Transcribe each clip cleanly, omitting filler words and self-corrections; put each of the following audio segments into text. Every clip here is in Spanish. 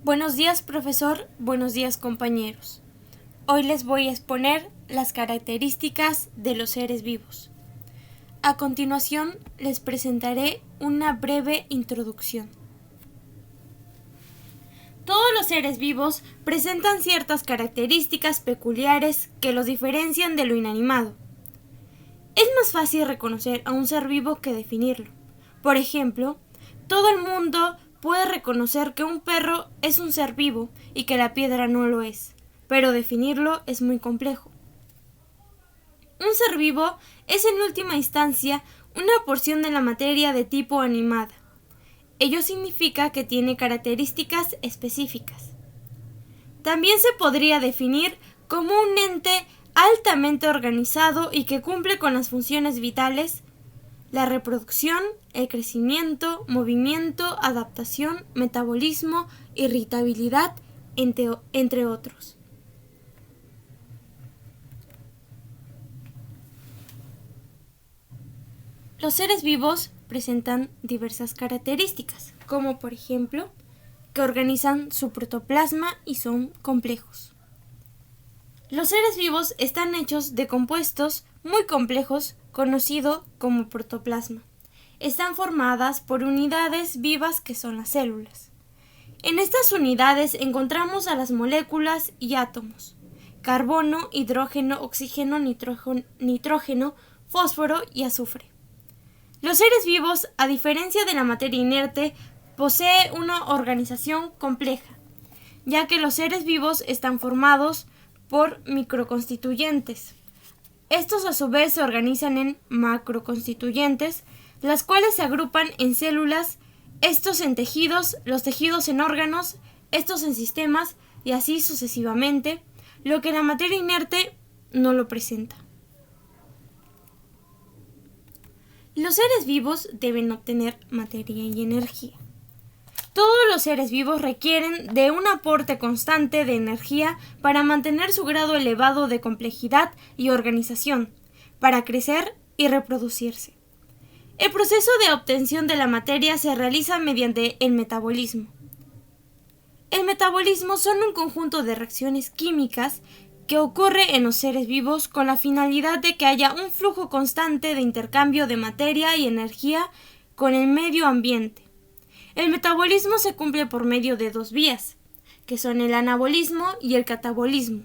Buenos días, profesor. Buenos días, compañeros. Hoy les voy a exponer las características de los seres vivos. A continuación, les presentaré una breve introducción. Todos los seres vivos presentan ciertas características peculiares que los diferencian de lo inanimado. Es más fácil reconocer a un ser vivo que definirlo. Por ejemplo, todo el mundo puede reconocer que un perro es un ser vivo y que la piedra no lo es, pero definirlo es muy complejo. Un ser vivo es en última instancia una porción de la materia de tipo animada. Ello significa que tiene características específicas. También se podría definir como un ente altamente organizado y que cumple con las funciones vitales: la reproducción, el crecimiento, movimiento, adaptación, metabolismo, irritabilidad, entre otros. Los seres vivos presentan diversas características, como por ejemplo, que organizan su protoplasma y son complejos. Los seres vivos están hechos de compuestos muy complejos, conocido como protoplasma. Están formadas por unidades vivas que son las células. En estas unidades encontramos a las moléculas y átomos: carbono, hidrógeno, oxígeno, nitrógeno, fósforo y azufre. Los seres vivos, a diferencia de la materia inerte, poseen una organización compleja, ya que los seres vivos están formados por microconstituyentes. Estos a su vez se organizan en macroconstituyentes, las cuales se agrupan en células, estos en tejidos, los tejidos en órganos, estos en sistemas y así sucesivamente, lo que la materia inerte no lo presenta. Los seres vivos deben obtener materia y energía. Todos los seres vivos requieren de un aporte constante de energía para mantener su grado elevado de complejidad y organización, para crecer y reproducirse. El proceso de obtención de la materia se realiza mediante el metabolismo. El metabolismo son un conjunto de reacciones químicas que ocurre en los seres vivos con la finalidad de que haya un flujo constante de intercambio de materia y energía con el medio ambiente. El metabolismo se cumple por medio de dos vías, que son el anabolismo y el catabolismo.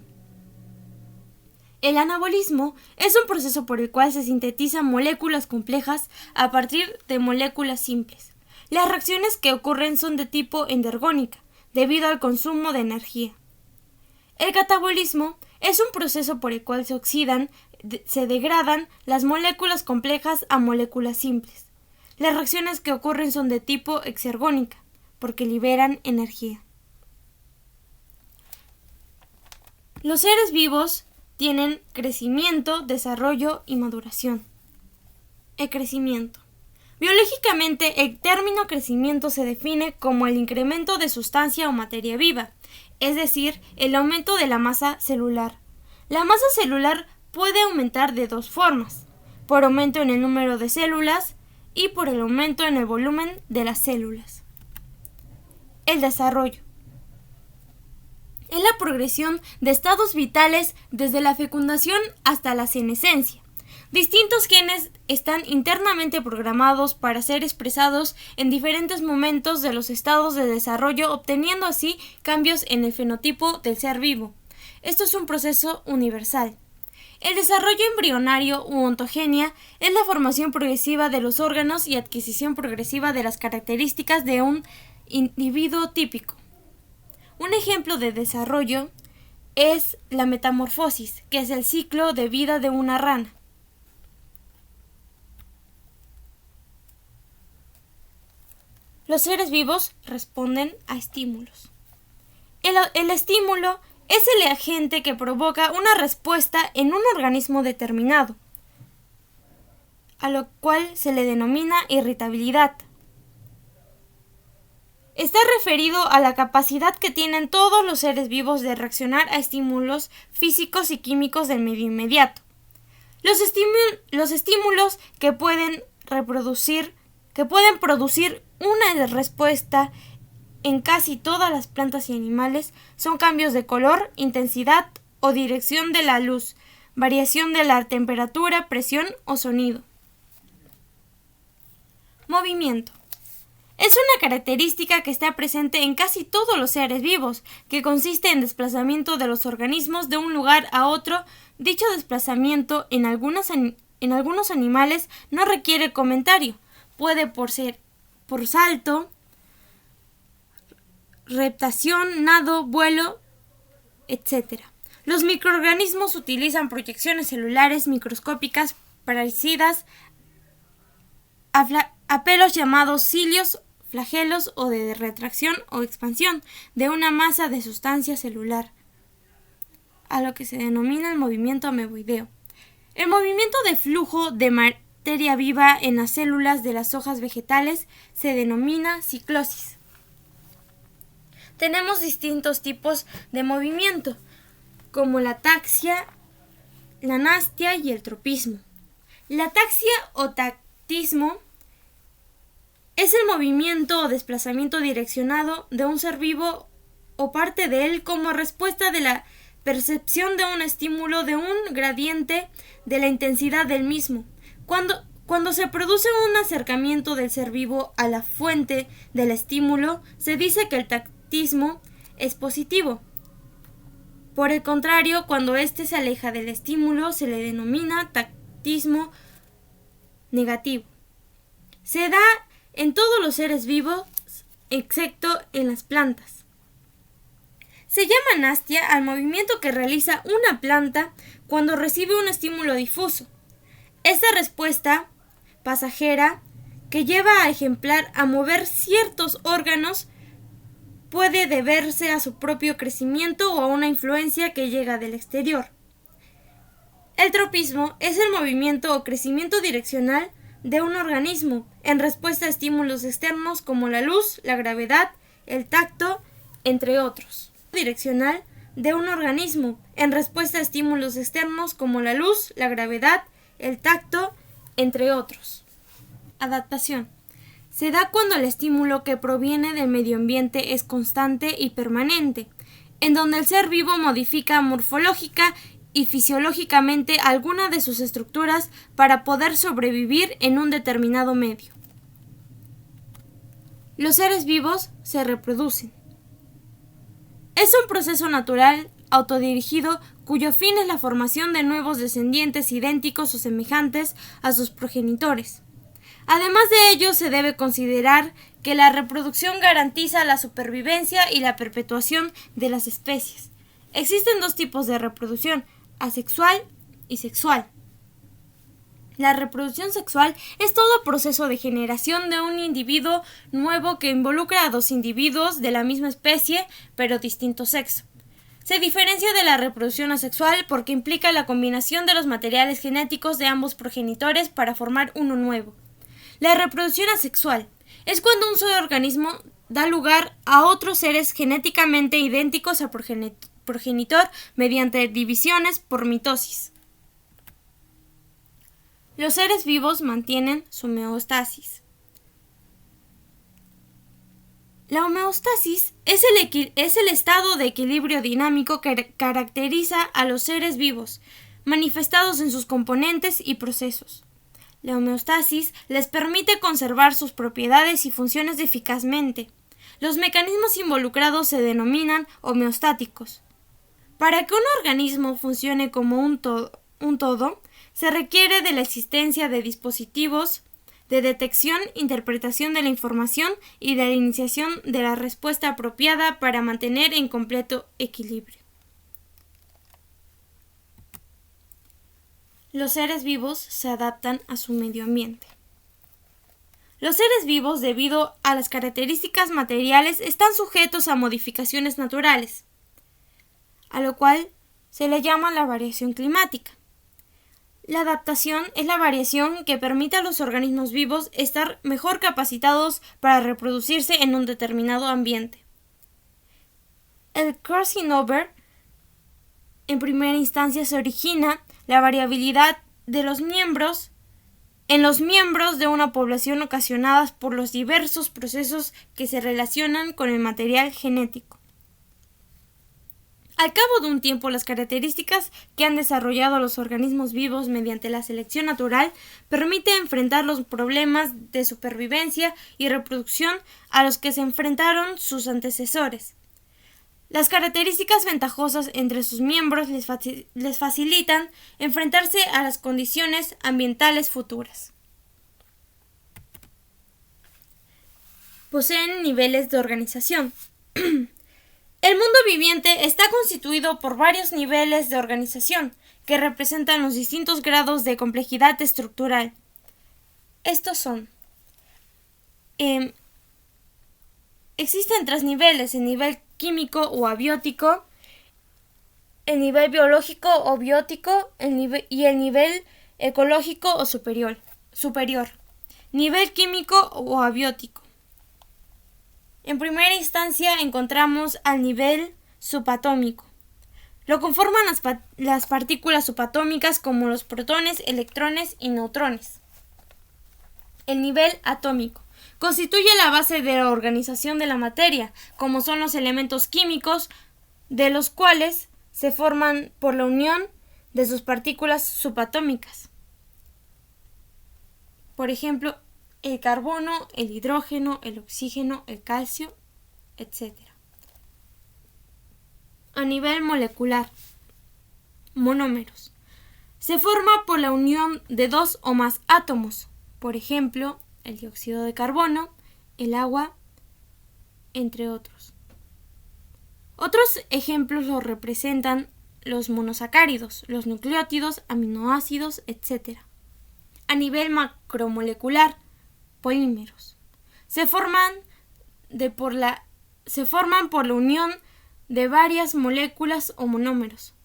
El anabolismo es un proceso por el cual se sintetizan moléculas complejas a partir de moléculas simples. Las reacciones que ocurren son de tipo endergónica, debido al consumo de energía. El catabolismo es un proceso por el cual se degradan las moléculas complejas a moléculas simples. Las reacciones que ocurren son de tipo exergónica, porque liberan energía. Los seres vivos tienen crecimiento, desarrollo y maduración. El crecimiento. Biológicamente, el término crecimiento se define como el incremento de sustancia o materia viva, es decir, el aumento de la masa celular. La masa celular puede aumentar de dos formas: por aumento en el número de células y por el aumento en el volumen de las células. El desarrollo es la progresión de estados vitales desde la fecundación hasta la senescencia. Distintos genes están internamente programados para ser expresados en diferentes momentos de los estados de desarrollo, obteniendo así cambios en el fenotipo del ser vivo. Esto es un proceso universal. El desarrollo embrionario u ontogenia es la formación progresiva de los órganos y adquisición progresiva de las características de un individuo típico. Un ejemplo de desarrollo es la metamorfosis, que es el ciclo de vida de una rana. Los seres vivos responden a estímulos. El estímulo es el agente que provoca una respuesta en un organismo determinado, a lo cual se le denomina irritabilidad. Está referido a la capacidad que tienen todos los seres vivos de reaccionar a estímulos físicos y químicos del medio inmediato. Los estímulos que pueden producir una respuesta en casi todas las plantas y animales son cambios de color, intensidad o dirección de la luz, variación de la temperatura, presión o sonido. Movimiento. Es una característica que está presente en casi todos los seres vivos, que consiste en desplazamiento de los organismos de un lugar a otro. Dicho desplazamiento en algunos animales no requiere comentario. Puede ser por salto, reptación, nado, vuelo, etc. Los microorganismos utilizan proyecciones celulares microscópicas parecidas a pelos llamados cilios, flagelos o de retracción o expansión de una masa de sustancia celular, a lo que se denomina el movimiento ameboideo. El movimiento de flujo de materia viva en las células de las hojas vegetales se denomina ciclosis. Tenemos distintos tipos de movimiento, como la ataxia, la anastia y el tropismo. La ataxia o tactismo es el movimiento o desplazamiento direccionado de un ser vivo o parte de él como respuesta de la percepción de un estímulo de un gradiente de la intensidad del mismo. Cuando se produce un acercamiento del ser vivo a la fuente del estímulo, se dice que el tactismo es positivo. Por el contrario, cuando éste se aleja del estímulo, se le denomina tactismo negativo. Se da en todos los seres vivos, excepto en las plantas. Se llama anastia al movimiento que realiza una planta cuando recibe un estímulo difuso. Esta respuesta pasajera que lleva a ejemplar a mover ciertos órganos puede deberse a su propio crecimiento o a una influencia que llega del exterior. El tropismo es el movimiento o crecimiento direccional de un organismo en respuesta a estímulos externos como la luz, la gravedad, el tacto, entre otros. Direccional de un organismo en respuesta a estímulos externos como la luz, la gravedad, el tacto, entre otros. Adaptación. Se da cuando el estímulo que proviene del medio ambiente es constante y permanente, en donde el ser vivo modifica morfológica y fisiológicamente alguna de sus estructuras para poder sobrevivir en un determinado medio. Los seres vivos se reproducen. Es un proceso natural, autodirigido, cuyo fin es la formación de nuevos descendientes idénticos o semejantes a sus progenitores. Además de ello, se debe considerar que la reproducción garantiza la supervivencia y la perpetuación de las especies. Existen dos tipos de reproducción: asexual y sexual. La reproducción sexual es todo proceso de generación de un individuo nuevo que involucra a dos individuos de la misma especie pero distinto sexo. Se diferencia de la reproducción asexual porque implica la combinación de los materiales genéticos de ambos progenitores para formar uno nuevo. La reproducción asexual es cuando un solo organismo da lugar a otros seres genéticamente idénticos al progenitor mediante divisiones por mitosis. Los seres vivos mantienen su homeostasis. La homeostasis es el estado de equilibrio dinámico que caracteriza a los seres vivos, manifestados en sus componentes y procesos. La homeostasis les permite conservar sus propiedades y funciones eficazmente. Los mecanismos involucrados se denominan homeostáticos. Para que un organismo funcione como un todo, se requiere de la existencia de dispositivos de detección, interpretación de la información y de la iniciación de la respuesta apropiada para mantener en completo equilibrio. Los seres vivos se adaptan a su medio ambiente. Los seres vivos, debido a las características materiales, están sujetos a modificaciones naturales, a lo cual se le llama la variación climática. La adaptación es la variación que permite a los organismos vivos estar mejor capacitados para reproducirse en un determinado ambiente. El crossing over, en primera instancia, se origina la variabilidad de los miembros en los miembros de una población ocasionadas por los diversos procesos que se relacionan con el material genético. Al cabo de un tiempo, las características que han desarrollado los organismos vivos mediante la selección natural permiten enfrentar los problemas de supervivencia y reproducción a los que se enfrentaron sus antecesores. Las características ventajosas entre sus miembros les facilitan enfrentarse a las condiciones ambientales futuras. Poseen niveles de organización. El mundo viviente está constituido por varios niveles de organización que representan los distintos grados de complejidad estructural. Estos son: existen 3 niveles: el nivel químico o abiótico, el nivel biológico o biótico y el nivel ecológico o superior. Nivel químico o abiótico. En primera instancia encontramos al nivel subatómico. Lo conforman las partículas subatómicas como los protones, electrones y neutrones. El nivel atómico constituye la base de la organización de la materia, como son los elementos químicos, de los cuales se forman por la unión de sus partículas subatómicas. Por ejemplo, el carbono, el hidrógeno, el oxígeno, el calcio, etc. A nivel molecular, monómeros. Se forma por la unión de 2 o más átomos, por ejemplo, el dióxido de carbono, el agua, entre otros. Otros ejemplos los representan los monosacáridos, los nucleótidos, aminoácidos, etc. A nivel macromolecular, polímeros. Se forman por la unión de varias moléculas o monómeros.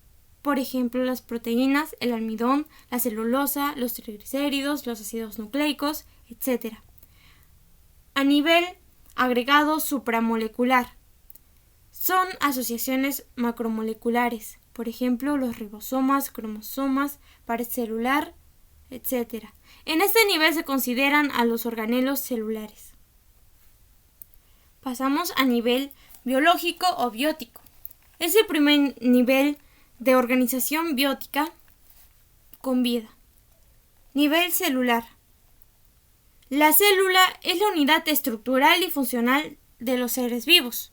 Por ejemplo, las proteínas, el almidón, la celulosa, los triglicéridos, los ácidos nucleicos, etc. A nivel agregado supramolecular, son asociaciones macromoleculares, por ejemplo, los ribosomas, cromosomas, pared celular, etc. En este nivel se consideran a los organelos celulares. Pasamos a nivel biológico o biótico. Es el primer nivel de organización biótica con vida. Nivel celular. La célula es la unidad estructural y funcional de los seres vivos.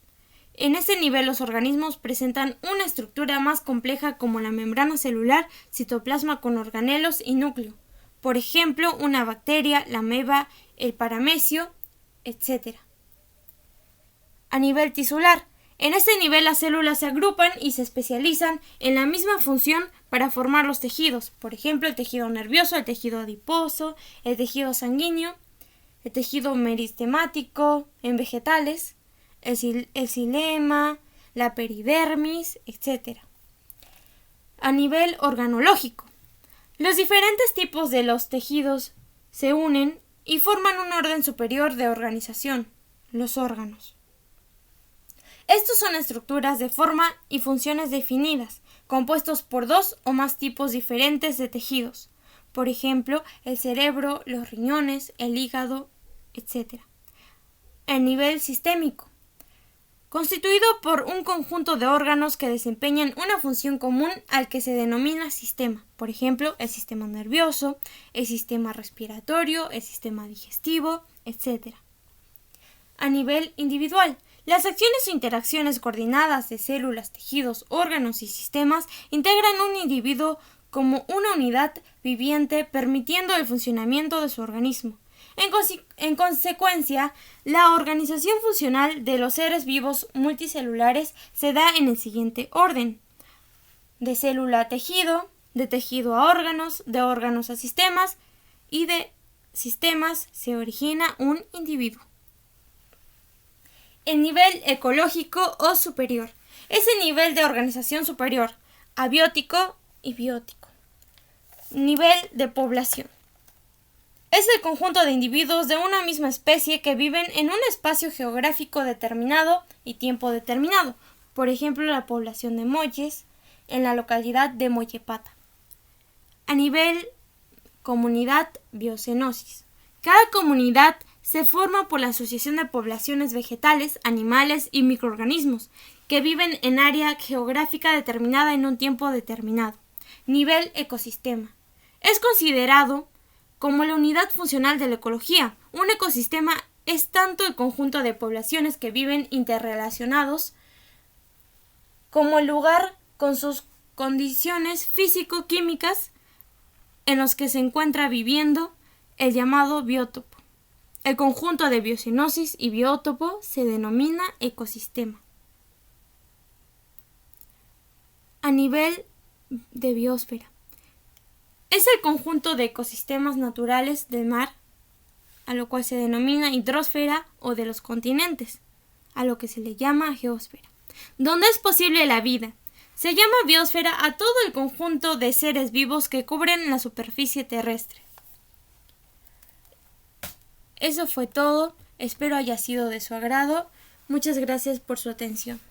En este nivel los organismos presentan una estructura más compleja como la membrana celular, citoplasma con organelos y núcleo. Por ejemplo, una bacteria, la ameba, el paramecio, etc. A nivel tisular. En este nivel las células se agrupan y se especializan en la misma función para formar los tejidos. Por ejemplo, el tejido nervioso, el tejido adiposo, el tejido sanguíneo, el tejido meristemático en vegetales, el xilema, la peridermis, etc. A nivel organológico. Los diferentes tipos de los tejidos se unen y forman un orden superior de organización, los órganos. Estos son estructuras de forma y funciones definidas, compuestos por 2 o más tipos diferentes de tejidos, por ejemplo, el cerebro, los riñones, el hígado, etc. El nivel sistémico. Constituido por un conjunto de órganos que desempeñan una función común al que se denomina sistema, por ejemplo, el sistema nervioso, el sistema respiratorio, el sistema digestivo, etc. A nivel individual, las acciones o interacciones coordinadas de células, tejidos, órganos y sistemas integran un individuo como una unidad viviente, permitiendo el funcionamiento de su organismo. En consecuencia, la organización funcional de los seres vivos multicelulares se da en el siguiente orden: de célula a tejido, de tejido a órganos, de órganos a sistemas, y de sistemas se origina un individuo. El nivel ecológico o superior es el nivel de organización superior, abiótico y biótico. Nivel de población. Es el conjunto de individuos de una misma especie que viven en un espacio geográfico determinado y tiempo determinado, por ejemplo la población de Molles en la localidad de Mollepata. A nivel Comunidad biocenosis. Cada comunidad se forma por la asociación de poblaciones vegetales, animales y microorganismos que viven en área geográfica determinada en un tiempo determinado. Nivel ecosistema. Es considerado como la unidad funcional de la ecología. Un ecosistema es tanto el conjunto de poblaciones que viven interrelacionados como el lugar con sus condiciones físico-químicas en los que se encuentra viviendo, el llamado biótopo. El conjunto de biocenosis y biótopo se denomina ecosistema. A nivel de biosfera. Es el conjunto de ecosistemas naturales del mar, a lo cual se denomina hidrosfera, o de los continentes, a lo que se le llama geósfera. Donde es posible la vida. Se llama biosfera a todo el conjunto de seres vivos que cubren la superficie terrestre. Eso fue todo. Espero haya sido de su agrado. Muchas gracias por su atención.